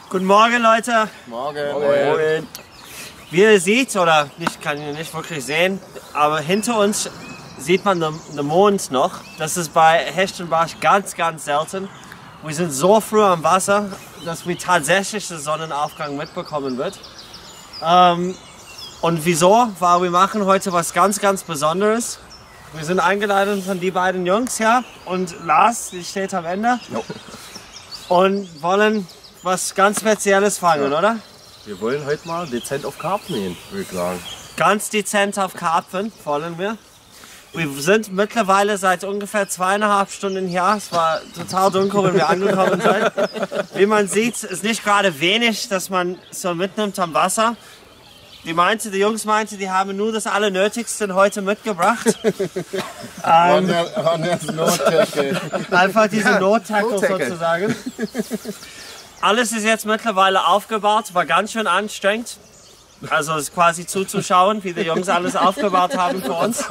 Guten Morgen, Leute. Morgen. Morgen. Wie ihr seht, oder ich kann ihn nicht wirklich sehen, aber hinter uns sieht man den Mond noch. Das ist bei Hecht und Barsch ganz, ganz selten. Wir sind so früh am Wasser, dass wir tatsächlich den Sonnenaufgang mitbekommen wird. Und wieso? Weil wir machen heute was ganz, ganz Besonderes. Wir sind eingeladen von die beiden Jungs, ja, und Lars, die steht am Ende. Jo. Und wollen was ganz Spezielles fangen, ja, oder? Wir wollen heute mal dezent auf Karpfen gehen, würde ich sagen. Ganz dezent auf Karpfen wollen wir. Wir sind mittlerweile seit ungefähr 2,5 Stunden hier. Es war total dunkel, wenn wir angekommen sind. Wie man sieht, ist nicht gerade wenig, dass man so mitnimmt am Wasser. Die Jungs meinten, die haben nur das Allernötigste heute mitgebracht. Einfach diese Not-Tackle sozusagen. Alles ist jetzt mittlerweile aufgebaut, war ganz schön anstrengend. Also es ist quasi zuzuschauen, wie die Jungs alles aufgebaut haben für uns.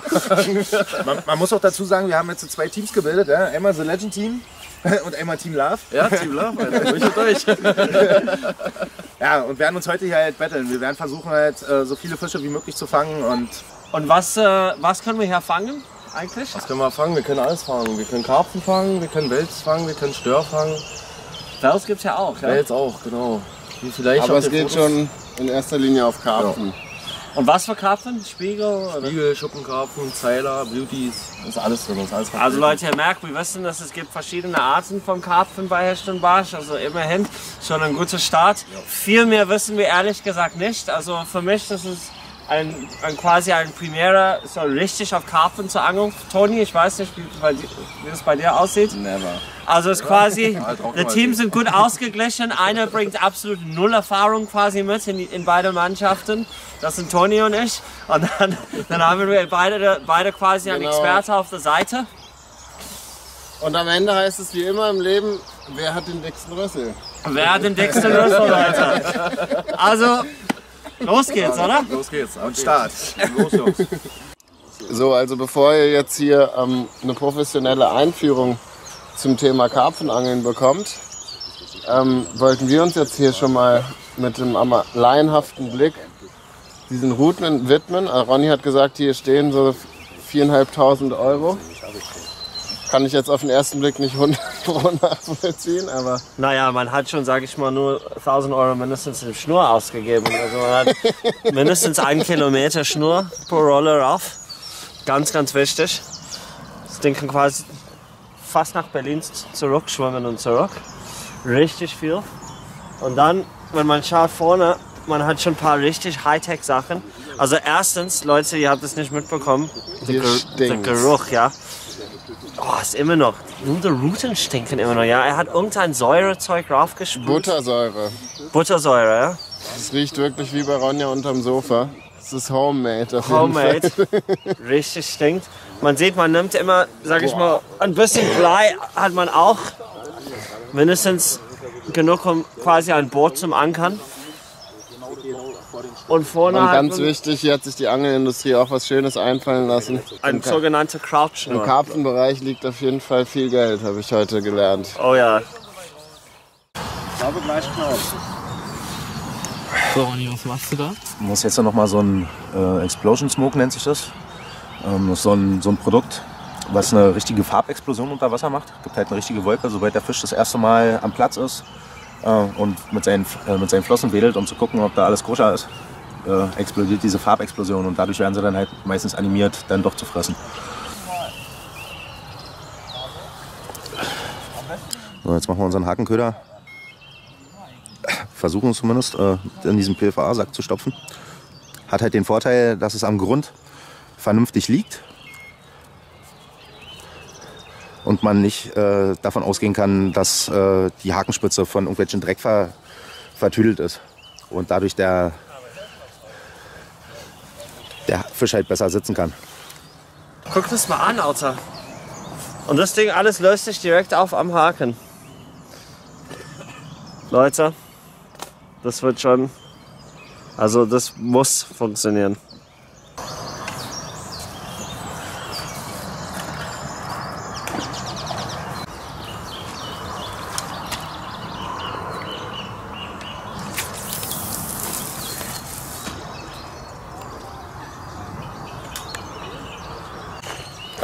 Man muss auch dazu sagen, wir haben jetzt so 2 Teams gebildet. Ja? Einmal The Legend Team und einmal Team Love. Ja, Team Love, also durch und durch. Ja, und werden uns heute hier halt betteln. Wir werden versuchen halt so viele Fische wie möglich zu fangen. Und was können wir hier fangen eigentlich? Was können wir fangen? Wir können alles fangen. Wir können Karpfen fangen, wir können Wels fangen, wir können Stör fangen. Wels gibt es ja auch, ja? Wels auch, genau. Wie vielleicht aber es geht schon in erster Linie auf Karpfen. Ja. Und was für Karpfen? Spiegel? Spiegel, Schuppenkarpfen, Zeiler, Beauties, ist alles drin. Ist alles also Leute, ihr merkt, wir wissen, dass es gibt verschiedene Arten von Karpfen bei Hecht und Barsch, also immerhin schon ein guter Start. Ja. Viel mehr wissen wir ehrlich gesagt nicht. Also für mich, das ist quasi ein Premiere, so richtig auf Karpfen zu angeln. Toni, ich weiß nicht, wie das bei dir aussieht. Never. Also es ist quasi, die Teams sind gut ausgeglichen. Einer bringt absolut null Erfahrung quasi mit in beide Mannschaften. Das sind Toni und ich. Und dann haben wir beide quasi einen Experte auf der Seite. Und am Ende heißt es wie immer im Leben, wer hat den dicksten Rüssel? Wer hat den dicksten Rüssel, Leute? Also, los geht's, oder? Los geht's, am Start. Los, Jungs. So, also bevor ihr jetzt hier eine professionelle Einführung zum Thema Karpfenangeln bekommt, wollten wir uns jetzt hier schon mal mit dem laienhaften Blick diesen Routen widmen. Ronny hat gesagt, hier stehen so 4.500 €. Kann ich jetzt auf den ersten Blick nicht nachvollziehen, aber... Naja, man hat schon, sage ich mal, nur 1.000 € mindestens in Schnur ausgegeben. Also man hat mindestens 1 Kilometer Schnur pro Rolle rauf. Ganz, ganz wichtig. Das Ding kann quasi fast nach Berlin zurück schwimmen und zurück. Richtig viel. Und dann, wenn man schaut vorne, man hat schon ein paar richtig Hightech-Sachen. Also erstens, Leute, ihr habt es nicht mitbekommen, der Geruch, ja. Oh, ist immer noch. Nur die Ruten stinken immer noch, ja. Er hat irgendein Säurezeug raufgespült. Buttersäure. Buttersäure, ja. Es riecht wirklich wie bei Ronja unterm Sofa. Es ist homemade auf jeden Homemade. Fall. Richtig stinkt. Man sieht, man nimmt immer, sag ich mal, ein bisschen Blei hat man auch. Mindestens genug, um quasi ein Boot zum Ankern. Und vorne und ganz wichtig, hier hat sich die Angelindustrie auch was Schönes einfallen lassen. Ein sogenannter Krautschnur. Im Karpfenbereich liegt auf jeden Fall viel Geld, habe ich heute gelernt. Oh ja. Ich glaube gleich Knauf. So, Ronny, was machst du da? Man muss jetzt noch mal so ein Explosion Smoke, nennt sich das. Das ist so ein Produkt, was eine richtige Farbexplosion unter Wasser macht. Es gibt halt eine richtige Wolke, sobald der Fisch das erste Mal am Platz ist und mit seinen Flossen wedelt, um zu gucken, ob da alles koscher ist, explodiert diese Farbexplosion und dadurch werden sie dann halt meistens animiert, dann doch zu fressen. So, jetzt machen wir unseren Hakenköder. Versuchen es zumindest in diesen PFA-Sack zu stopfen. Hat halt den Vorteil, dass es am Grund vernünftig liegt und man nicht davon ausgehen kann, dass die Hakenspitze von irgendwelchen Dreck vertüdelt ist und dadurch der Fisch halt besser sitzen kann. Guck das mal an, Alter. Und das Ding alles löst sich direkt auf am Haken. Leute, das wird schon, also das muss funktionieren.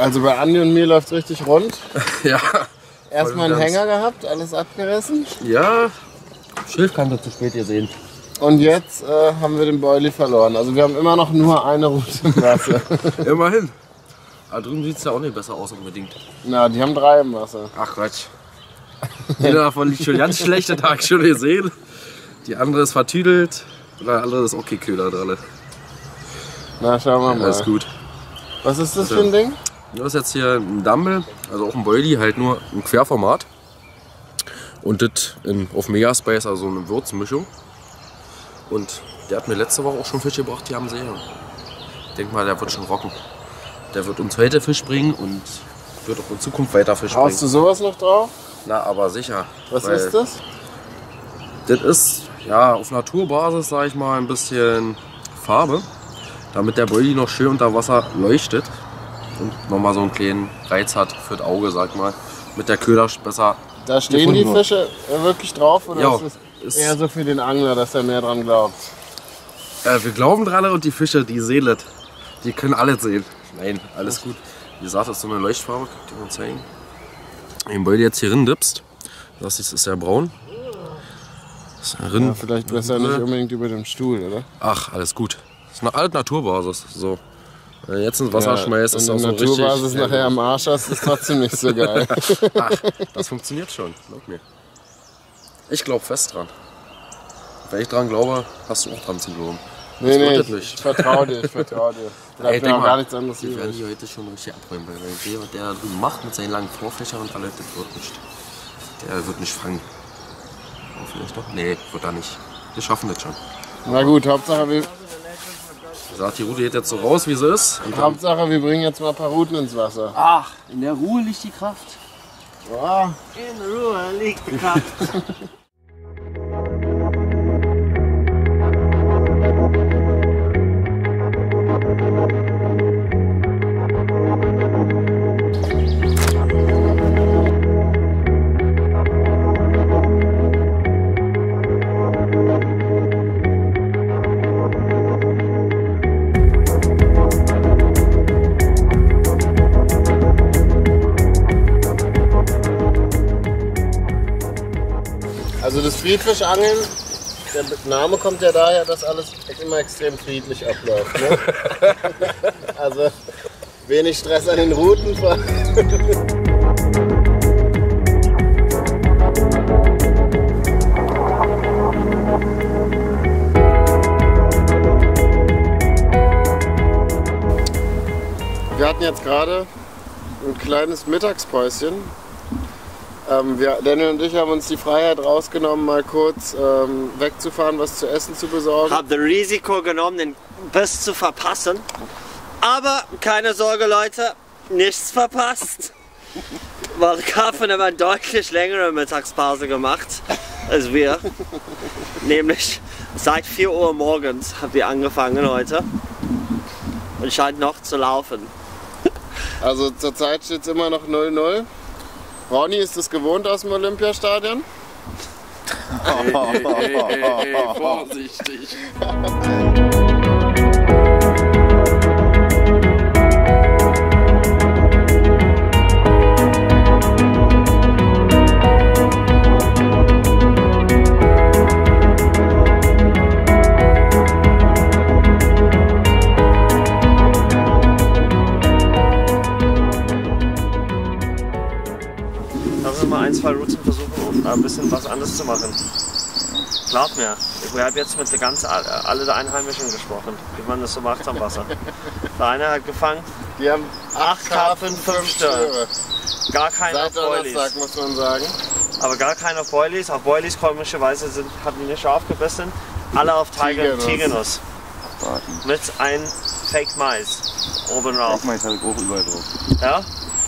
Also bei Andi und mir läuft richtig rund. Ja. Erstmal einen Hänger gehabt, alles abgerissen. Ja. Schilfkante zu spät gesehen. Und jetzt haben wir den Boilie verloren. Also wir haben immer noch nur eine Route im Wasser. Immerhin. Da drüben sieht es ja auch nicht besser aus unbedingt. Na, die haben 3 im Wasser. Ach Quatsch. Jeder davon liegt schon ganz schlecht, das habe ich schon gesehen. Die andere ist vertüdelt. Und der andere ist okay kühler drin. Na, schauen wir mal. Alles gut. Was ist das für ein Ding? Das ist jetzt hier ein Dumble, also auch ein Boilie, halt nur im Querformat. Und das auf Megaspace, also eine Würzmischung. Und der hat mir letzte Woche auch schon Fisch gebracht, die haben See. Ich denke mal, der wird schon rocken. Der wird uns heute Fisch bringen und wird auch in Zukunft weiter Fisch bringen. Haust du sowas noch drauf? Na, aber sicher. Was ist das? Das ist ja auf Naturbasis, sage ich mal, ein bisschen Farbe, damit der Boilie noch schön unter Wasser leuchtet und nochmal so einen kleinen Reiz hat für das Auge, sag ich mal, mit der Köder besser. Da stehen die Fische wirklich drauf oder Ja, ist es eher so für den Angler, dass er mehr dran glaubt? Wir glauben dran und die Fische, die sehen das. Die können alles sehen. Nein, alles gut. Wie gesagt, das ist so eine Leuchtfarbe, kann ich dir mal zeigen. Wenn den Boilie jetzt hier rein dippst, das ist ja braun. Das ist ja Ja, vielleicht besser nicht unbedingt über dem Stuhl, oder? Ach, alles gut. Das ist eine alte Naturbasis. So. Wenn du jetzt ins Wasser schmeißt, ist wenn das du so richtig. Naturbasis nachher am Arsch hast, ist trotzdem nicht so geil. Ach, das funktioniert schon, glaub mir. Ich glaube fest dran. Wenn ich dran glaube, hast du auch dran zu glauben. Nee, wird nee, das nicht. ich vertraue dir, ich vertraue dir. Bleibt mir auch gar nichts anderes wir werden übrig. hier heute schon richtig abräumen, weil ich sehe, was der da drüben macht mit seinen langen Vorfächern und alles, das wird nicht. Der wird nicht fangen. Oh, vielleicht doch? Nee, wird er nicht. Wir schaffen das schon. Na gut, Hauptsache wir Wie gesagt, die Route geht jetzt so raus, wie sie ist. Und dann wir bringen jetzt mal ein paar Routen ins Wasser. Ach, in der Ruhe liegt die Kraft. Ja. In Ruhe liegt die Kraft. Also das Friedfischangeln, der Name kommt ja daher, dass alles immer extrem friedlich abläuft. Ne? Also wenig Stress an den Routen. Wir hatten jetzt gerade ein kleines Mittagspäuschen. Daniel und ich haben uns die Freiheit rausgenommen, mal kurz wegzufahren, was zu essen zu besorgen. Hab das Risiko genommen, den Biss zu verpassen. Aber keine Sorge, Leute, nichts verpasst. Weil Karpfen haben eine deutlich längere Mittagspause gemacht als wir. Nämlich seit 4 Uhr morgens haben wir angefangen heute. Und scheint noch zu laufen. Also zurzeit steht es immer noch 0-0. Ronny, ist das gewohnt aus dem Olympiastadion? Hey, vorsichtig. Lass uns mal 1, 2 Routen versuchen, ein bisschen was anderes zu machen. Glaub mir, ich habe jetzt mit alle der Einheimischen gesprochen, wie man das so macht am Wasser. Der eine hat gefangen, Die haben 8 Karpfen, 5 Störe. Gar keine auf Seit Boilies. Donnerstag, muss man sagen. Aber gar keine auf Boilies. Auf Boilies komischerweise hat die nicht aufgebissen. Alle auf Tigernuss. Mit einem Fake Mais oben drauf. Mais habe ich auch überall drauf. Ja?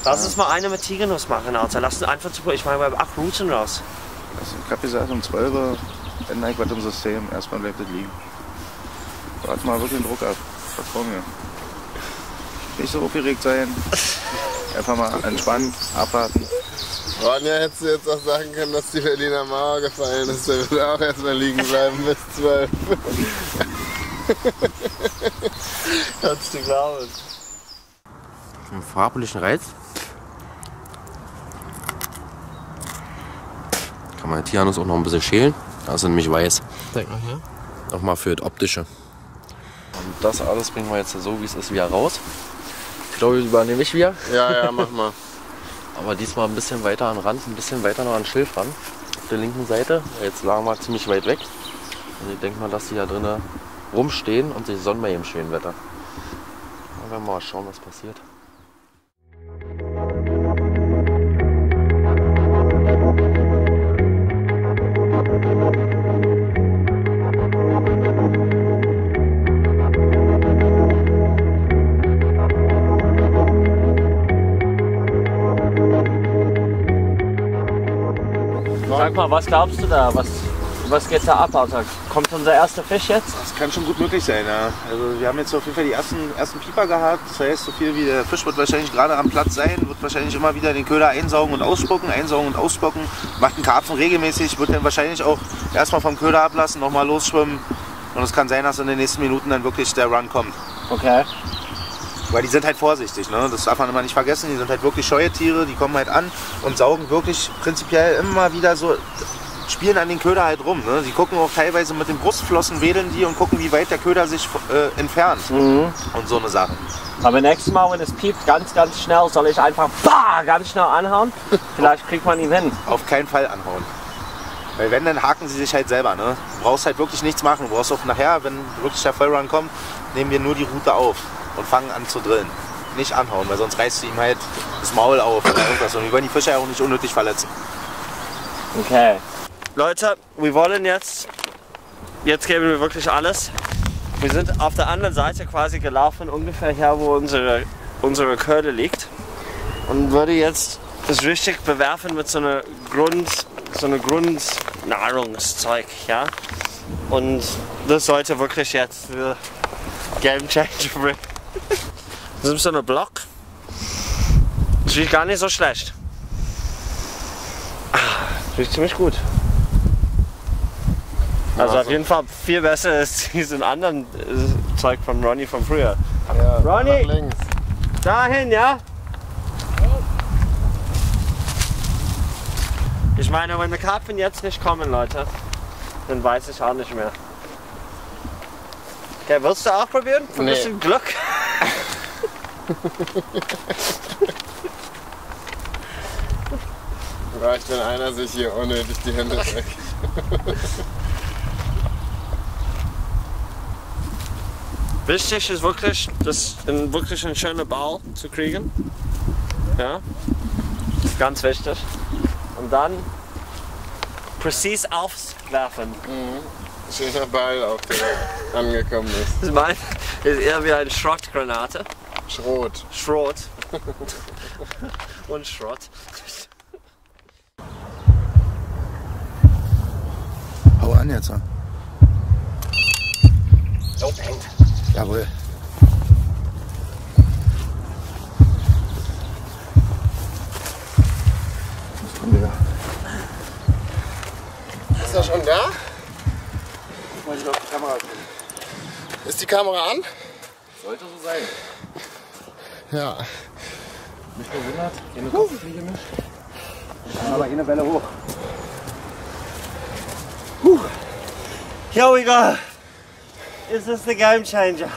Lass uns mal eine mit Tigernuss machen, Alter. Lass uns einfach zu. Ich meine, wir haben 8 Routen raus. Also, ich habe gesagt, um 12 Uhr ändere ich was im System. Erstmal bleibt es liegen. Warte mal wirklich den Druck ab. Vertrau mir. Nicht so aufgeregt sein. Einfach mal entspannen, abwarten. Ronja, hättest du jetzt auch sagen können, dass die Berliner Mauer gefallen ist. Der würde auch erstmal liegen bleiben bis 12. Kannst du glauben. einen farblichen Reiz. Kann man hier auch noch ein bisschen schälen. Das ist nämlich weiß. Zeig mal her. Nochmal für das Optische. Und das alles bringen wir jetzt so, wie es ist, wieder raus. Ich glaube, übernehme ich wieder. Ja, mach mal. Aber diesmal ein bisschen weiter an den Rand, ein bisschen weiter noch an den Schilf ran. Auf der linken Seite. Jetzt lagen wir ziemlich weit weg. Und ich denke mal, dass die da drinnen rumstehen und sich sonnen bei dem schönen Wetter. Dann werden wir mal schauen, was passiert. Sag mal, was glaubst du da? Was geht da ab, Alter? Kommt unser erster Fisch jetzt? Das kann schon gut möglich sein, ja. Also wir haben jetzt auf jeden Fall die ersten Pieper gehabt. Das heißt, so viel wie der Fisch wird wahrscheinlich gerade am Platz sein, wird wahrscheinlich immer wieder den Köder einsaugen und ausspucken, macht einen Karpfen regelmäßig, wird dann wahrscheinlich auch erstmal vom Köder ablassen, nochmal losschwimmen. Und es kann sein, dass in den nächsten Minuten dann wirklich der Run kommt. Okay. Weil die sind halt vorsichtig, ne? Das darf man immer nicht vergessen. Die sind halt wirklich scheue Tiere, die kommen halt an und saugen wirklich prinzipiell immer wieder so, spielen an den Köder halt rum. Ne? Sie gucken auch teilweise mit den Brustflossen, wedeln die und gucken, wie weit der Köder sich entfernt. Und so eine Sache. Aber nächstes Mal, wenn es piept, ganz schnell, soll ich einfach ganz schnell anhauen? Vielleicht kriegt man ihn hin. Auf keinen Fall anhauen. Weil wenn, dann haken sie sich halt selber. Ne? Du brauchst halt wirklich nichts machen. Du brauchst auch nachher, wenn wirklich der Vollrun kommt, nehmen wir nur die Rute auf und fangen an zu drillen. Nicht anhauen, weil sonst reißt du ihm halt das Maul auf oder irgendwas. Und wir wollen die Fische ja auch nicht unnötig verletzen. Okay. Leute, wir wollen jetzt geben wir wirklich alles. Wir sind auf der anderen Seite quasi gelaufen, ungefähr hier, wo unsere Köder liegt. Und würde jetzt das richtig bewerfen mit so einer Grundnahrungszeug, ja. Und das sollte wirklich jetzt für Game Changer bringen. Das ist so ein Block. Das riecht gar nicht so schlecht. Das riecht ziemlich gut. Also auf jeden Fall viel besser als diesen anderen Zeug von Ronny von früher. Ja, Ronny! nach links. Dahin, ja? Ich meine, wenn die Karpfen jetzt nicht kommen, Leute, dann weiß ich auch nicht mehr. Okay, willst du auch probieren? Ein bisschen Glück? Reicht, wenn einer sich hier unnötig die Hände streckt. Wichtig ist wirklich, wirklich einen schönen Ball zu kriegen. Ja, das ist ganz wichtig. Und dann präzise aufwerfen. Schöner Ball, auf der angekommen ist. Das meint, ist eher wie eine Schrottgranate. Schrot. Schrot. Und Schrott. Hau an jetzt. Oh, hängt. Jawohl. Ist er schon da? Mal auf die Kamera gucken. Ist die Kamera an? Sollte so sein. Ja. Mich gewundert, keine Kopffliege mehr. Aber eine Welle hoch. Here we go. Is this the game changer?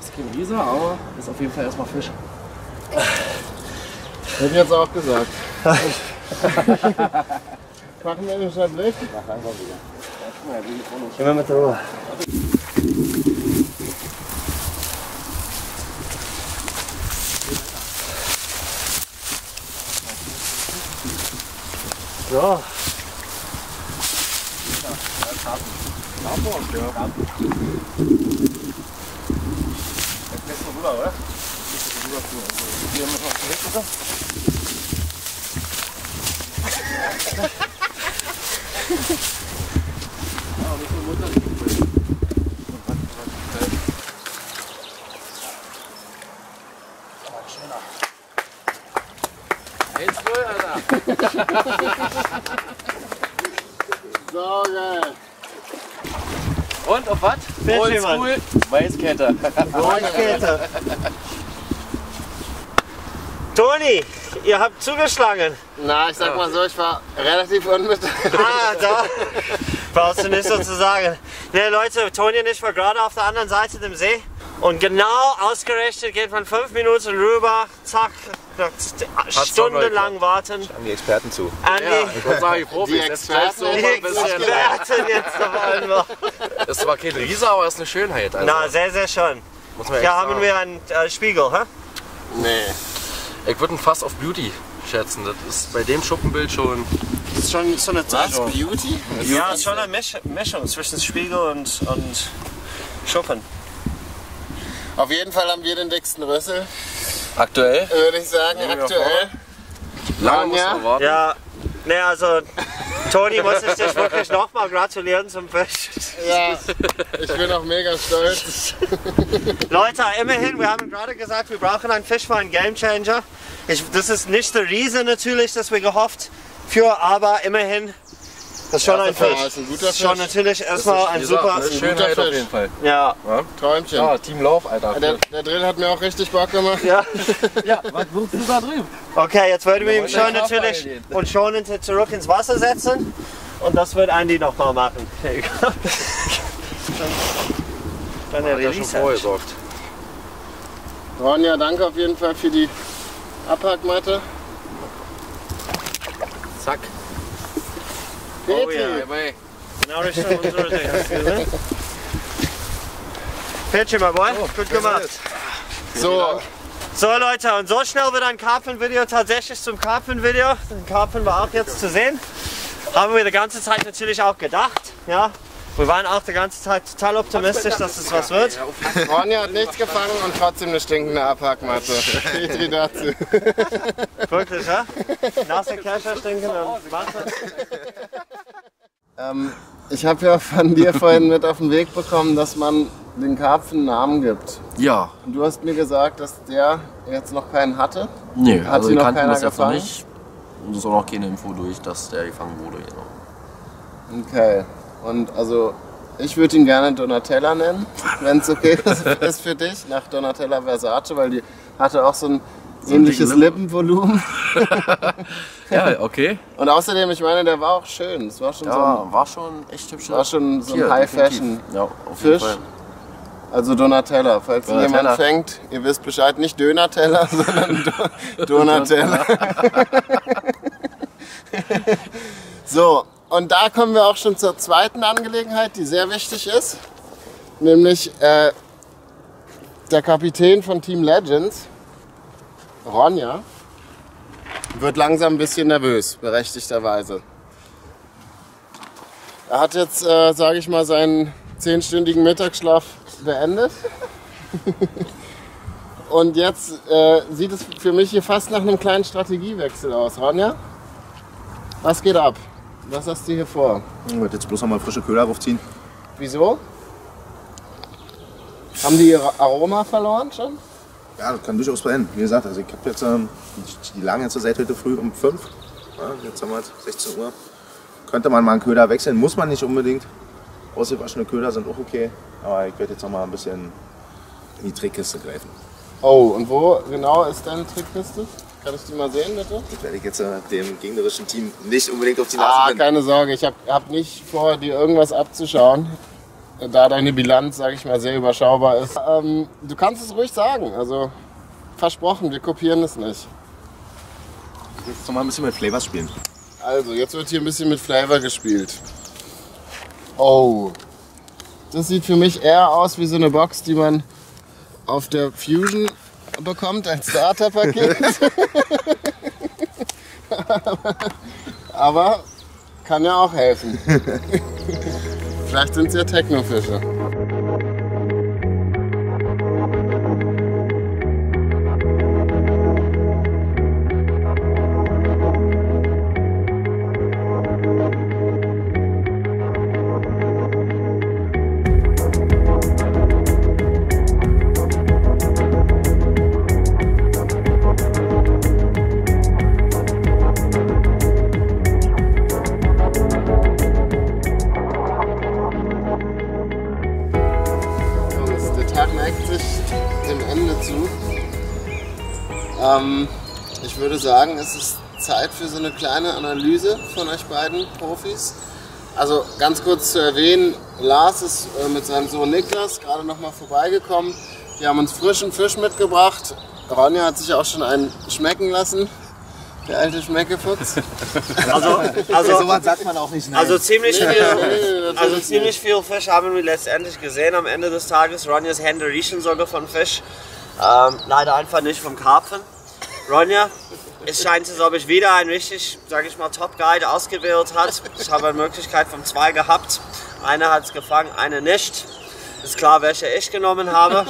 Ist kein Riese, aber ist auf jeden Fall erstmal Fisch. Hätte ich jetzt auch gesagt. Machen wir nicht einen Blick? Gehen wir mit der Ruhe. So. So geil. Und auf was? Oldschool Weißkette. Weißkette. Toni, ihr habt zugeschlagen. Na, ich sag mal so, ich war relativ unbeteiligt. Ah, da brauchst du nicht so zu sagen. Ne, Leute, Toni und ich waren gerade auf der anderen Seite dem See. Und genau ausgerechnet geht man 5 Minuten rüber, zack, stundenlang warten. An die Experten zu. Ich würde sagen, die Profis. Die Jetzt Experten, stellst du Die mal ein bisschen. Experten jetzt auf einmal. Das ist zwar kein Riese, aber es ist eine Schönheit. Also, Na, sehr, sehr schön. muss man echt Hier haben sagen. wir einen Spiegel, hä? Nee. Ich würde ihn fast auf Beauty schätzen. Das ist bei dem Schuppenbild schon. Das ist schon so eine Was? Beauty? Ja, ist schon eine Mischung zwischen Spiegel und Schuppen. Auf jeden Fall haben wir den dicksten Rüssel, Aktuell. würde ich sagen, Ja, aktuell. Lange muss man warten. Ja, ne, also Toni, muss ich dich wirklich nochmal gratulieren zum Fisch. Ja, ich bin auch mega stolz. Leute, immerhin, wir haben gerade gesagt, wir brauchen einen Fisch für einen Gamechanger. Das ist nicht der Riese natürlich, das wir gehofft für, aber immerhin, das ist schon ein Fisch. Fisch. Ist ein guter Das ist schon Fisch. natürlich erstmal ein Wie gesagt, super. eine guter Schönheit auf Fisch. jeden Fall. Ja, Träumchen. Ja, Team Lauf, Alter. Der Drill hat mir auch richtig Bock gemacht. ja. Ja, was willst du da drüben? Okay, jetzt würden wir ihn wollen schon den Hafer natürlich einlehnen. und schonend zurück ins Wasser setzen. Und das wird Andy nochmal machen. Dann der Hat ja schon Release. vorgesorgt. Ronja, danke auf jeden Fall für die Abhackmatte. Zack. Petri, Oh ja. Bye. Genau Richtung unsere Ding. Hast du gesehen? Pitchy, my boy. Gut gemacht. so, So Leute, und so schnell wird ein Karpfen-Video tatsächlich zum Karpfen-Video. Den Karpfen war auch jetzt zu sehen. Haben wir die ganze Zeit natürlich auch gedacht. Ja? Wir waren auch die ganze Zeit total optimistisch, dass es was wird. Ronja hat nichts gefangen und trotzdem eine stinkende Abhackmatte. Petri dazu. Wirklich, ja? Nasse Kescher stinken und Wasser. Ich habe ja von dir vorhin mit auf den Weg bekommen, dass man den Karpfen einen Namen gibt. Ja, Und du hast mir gesagt, dass der jetzt noch keinen hatte. nee, Hat also sie wir noch kannten keiner das jetzt noch gefangen? nicht. Und es ist auch noch keine Info durch, dass der gefangen wurde. Genau. Okay. Und also ich würde ihn gerne Donatella nennen, wenn es okay ist für dich, nach Donatella Versace, weil die hatte auch so ein ähnliches dicke Lippenvolumen. Ja, okay. Und außerdem, ich meine, der war auch schön. Es war schon Ja, war schon echt hübsch. war schon so ein High-Fashion Ja, auf jeden Fisch. Fall. Also Donatella, falls ihn Donatella. jemand fängt, ihr wisst Bescheid, nicht Döner-Teller, sondern Donatella. So, und da kommen wir auch schon zur zweiten Angelegenheit, die sehr wichtig ist. Nämlich der Kapitän von Team Legends, Ronja, wird langsam ein bisschen nervös, berechtigterweise. Er hat jetzt, sage ich mal, seinen 10-stündigen Mittagsschlaf beendet. Und jetzt sieht es für mich hier fast nach einem kleinen Strategiewechsel aus. Ronja, was geht ab? Was hast du hier vor? Ich wollte jetzt bloß noch mal frische Köder draufziehen. Wieso? Haben die ihr Aroma verloren schon? Ja, das kann durchaus sein. Wie gesagt, also ich habe jetzt, die lagen jetzt seit heute früh um 5. Ja, jetzt haben wir 16 Uhr. Könnte man mal einen Köder wechseln, muss man nicht unbedingt. Ausgewaschene Köder sind auch okay. Aber ich werde jetzt noch mal ein bisschen in die Trickkiste greifen. Oh, und wo genau ist deine Trickkiste? Kann ich die mal sehen, bitte? Das werde ich jetzt dem gegnerischen Team nicht unbedingt auf die Nase Ah, binden. keine Sorge, ich hab nicht vor, dir irgendwas abzuschauen. Da deine Bilanz, sage ich mal, sehr überschaubar ist. Du kannst es ruhig sagen, also versprochen, wir kopieren es nicht. Jetzt noch mal ein bisschen mit Flavors spielen. Also, jetzt wird hier ein bisschen mit Flavor gespielt. Oh, das sieht für mich eher aus wie so eine Box, die man auf der Fusion bekommt als Starterpaket. Aber kann ja auch helfen. Vielleicht sind es ja Technofische. Ich würde sagen, es ist Zeit für so eine kleine Analyse von euch beiden Profis. Also ganz kurz zu erwähnen, Lars ist mit seinem Sohn Niklas gerade noch mal vorbeigekommen. Die haben uns frischen Fisch mitgebracht. Ronja hat sich auch schon einen schmecken lassen. Der alte Schmeckefuchs. Also Sowas sagt man auch nicht. Nein. Also ziemlich viel Fisch haben wir letztendlich gesehen am Ende des Tages. Ronjas Hände riechen sogar von Fisch. Leider einfach nicht vom Karpfen. Ronja, es scheint, als ob ich wieder einen richtig, sage ich mal, Top-Guide ausgewählt hat. Ich habe eine Möglichkeit von 2 gehabt. Einer hat es gefangen, eine nicht. Ist klar, welche ich genommen habe.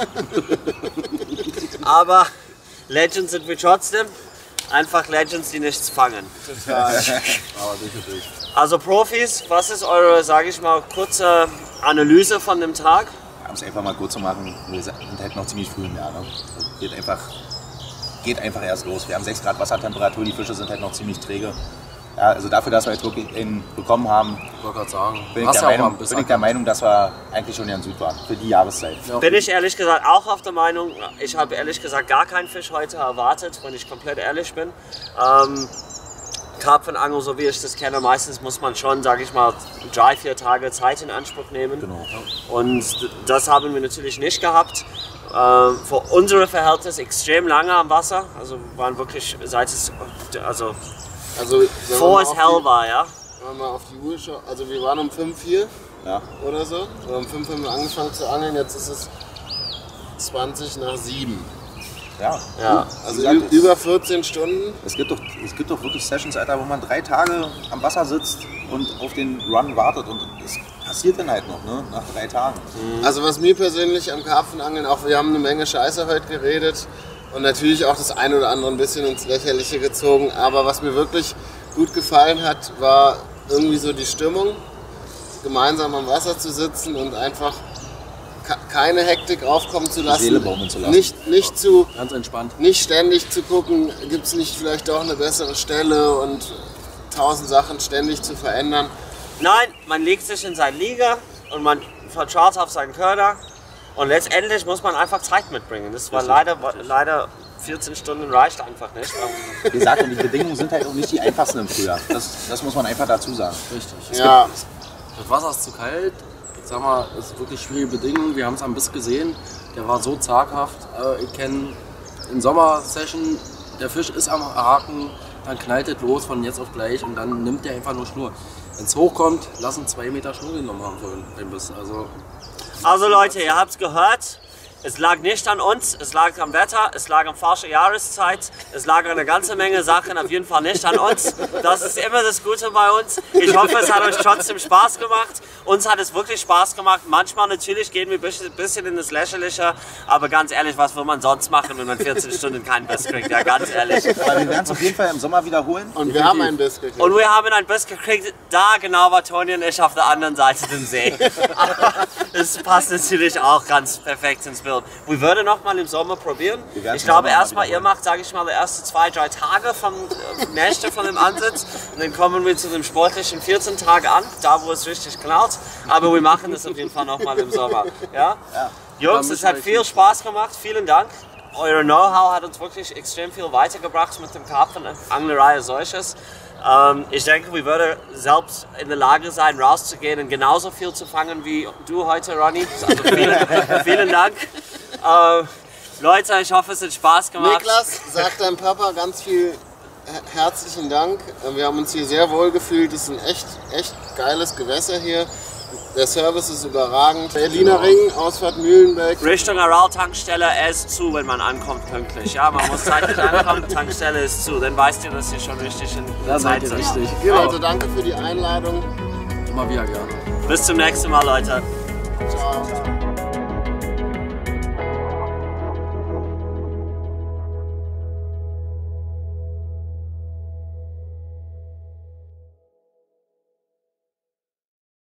Aber Legends sind wir trotzdem. Einfach Legends, die nichts fangen. Also Profis, was ist eure, sage ich mal, kurze Analyse von dem Tag? Um es einfach mal kurz zu machen, wir sind halt noch ziemlich früh im Jahr. Ne? Geht einfach erst los. Wir haben 6 Grad Wassertemperatur, die Fische sind halt noch ziemlich träge. Ja, also dafür, dass wir jetzt wirklich einen bekommen haben, Ich wollte gerade sagen, bin ich der Meinung, dass wir eigentlich schon in Süd waren, für die Jahreszeit. Ja. Bin ich ehrlich gesagt auch auf der Meinung, ich habe ehrlich gesagt gar keinen Fisch heute erwartet, wenn ich komplett ehrlich bin. Karpfenangel, so wie ich das kenne, meistens muss man schon, sage ich mal, 3-4 Tage Zeit in Anspruch nehmen. Genau. Und das haben wir natürlich nicht gehabt. Für unsere Verhältnisse extrem lange am Wasser, also waren wirklich seit es, also bevor es hell war, ja. Wenn wir mal auf die Uhr schauen, also wir waren um 5 hier oder so. Oder um 5 haben wir angefangen zu angeln, jetzt ist es 20 nach 7. Ja. Also über 14 Stunden. Es gibt doch wirklich Sessions, Alter, wo man 3 Tage am Wasser sitzt und auf den Run wartet und es passiert dann halt noch, ne? Nach 3 Tagen. Also was mir persönlich am Karpfenangeln, auch wir haben eine Menge Scheiße heute geredet und natürlich auch das eine oder andere ein bisschen ins Lächerliche gezogen, aber was mir wirklich gut gefallen hat, war irgendwie so die Stimmung, gemeinsam am Wasser zu sitzen und einfach keine Hektik aufkommen zu lassen. Die Seele baumeln zu lassen. Ganz entspannt. Nicht ständig zu gucken, gibt es nicht vielleicht doch eine bessere Stelle und 1000 Sachen ständig zu verändern. Nein, man legt sich in seinen Liga und man vertraut auf seinen Köder und letztendlich muss man einfach Zeit mitbringen. Das war leider 14 Stunden reicht einfach nicht. Wie gesagt, und die Bedingungen sind halt auch nicht die einfachsten im Frühjahr. Das muss man einfach dazu sagen. Richtig. Ja. Das Wasser ist zu kalt. Ich sag mal, es ist wirklich schwierige Bedingungen. Wir haben es am Biss gesehen. Der war so zaghaft. Ich kenne in Sommersession, der Fisch ist am Haken, dann knallt es los von jetzt auf gleich und dann nimmt der einfach nur Schnur. Wenn es hochkommt, lassen 2 Meter Schnur genommen haben für den Biss. Also Leute, ihr habt es gehört. Es lag nicht an uns, es lag am Wetter, es lag an falscher Jahreszeit, es lag an eine ganze Menge Sachen, auf jeden Fall nicht an uns. Das ist immer das Gute bei uns. Ich hoffe, es hat euch trotzdem Spaß gemacht. Uns hat es wirklich Spaß gemacht. Manchmal natürlich gehen wir ein bisschen in das Lächerliche, aber ganz ehrlich, was will man sonst machen, wenn man 14 Stunden keinen Biss kriegt? Ja, ganz ehrlich. Aber wir werden es auf jeden Fall im Sommer wiederholen. Und wir haben einen Biss gekriegt. Und wir haben einen Biss gekriegt, da genau war Toni und ich auf der anderen Seite dem See. Es passt natürlich auch ganz perfekt ins Bild. Wir würden noch mal im Sommer probieren. Ich glaube erstmal, ihr macht, sage ich mal, die ersten 2-3 Tage vom Nächte von dem Ansatz und dann kommen wir zu dem sportlichen 14 Tage an, da wo es richtig knallt. Aber wir machen das auf jeden Fall noch mal im Sommer. Ja? Jungs, es hat viel Spaß gemacht. Vielen Dank. Euer Know-how hat uns wirklich extrem viel weitergebracht mit dem Karpfenanglerei als solches. Ich denke, wir würden selbst in der Lage sein, rauszugehen und genauso viel zu fangen wie du heute, Ronny. Also vielen Dank. Leute, ich hoffe, es hat Spaß gemacht. Niklas, sag deinem Papa ganz viel herzlichen Dank. Wir haben uns hier sehr wohl gefühlt. Es ist ein echt geiles Gewässer hier. Der Service ist überragend. Berliner Ring, Ausfahrt Mühlenbeck. Richtung Aral-Tankstelle, er ist zu, wenn man ankommt pünktlich. Ja, man muss zeitlich ankommen, Tankstelle ist zu. Dann weißt ihr, dass ihr schon richtig in der Zeit seid. Richtig. Also danke für die Einladung. Immer wieder gerne. Bis zum nächsten Mal, Leute. Ciao.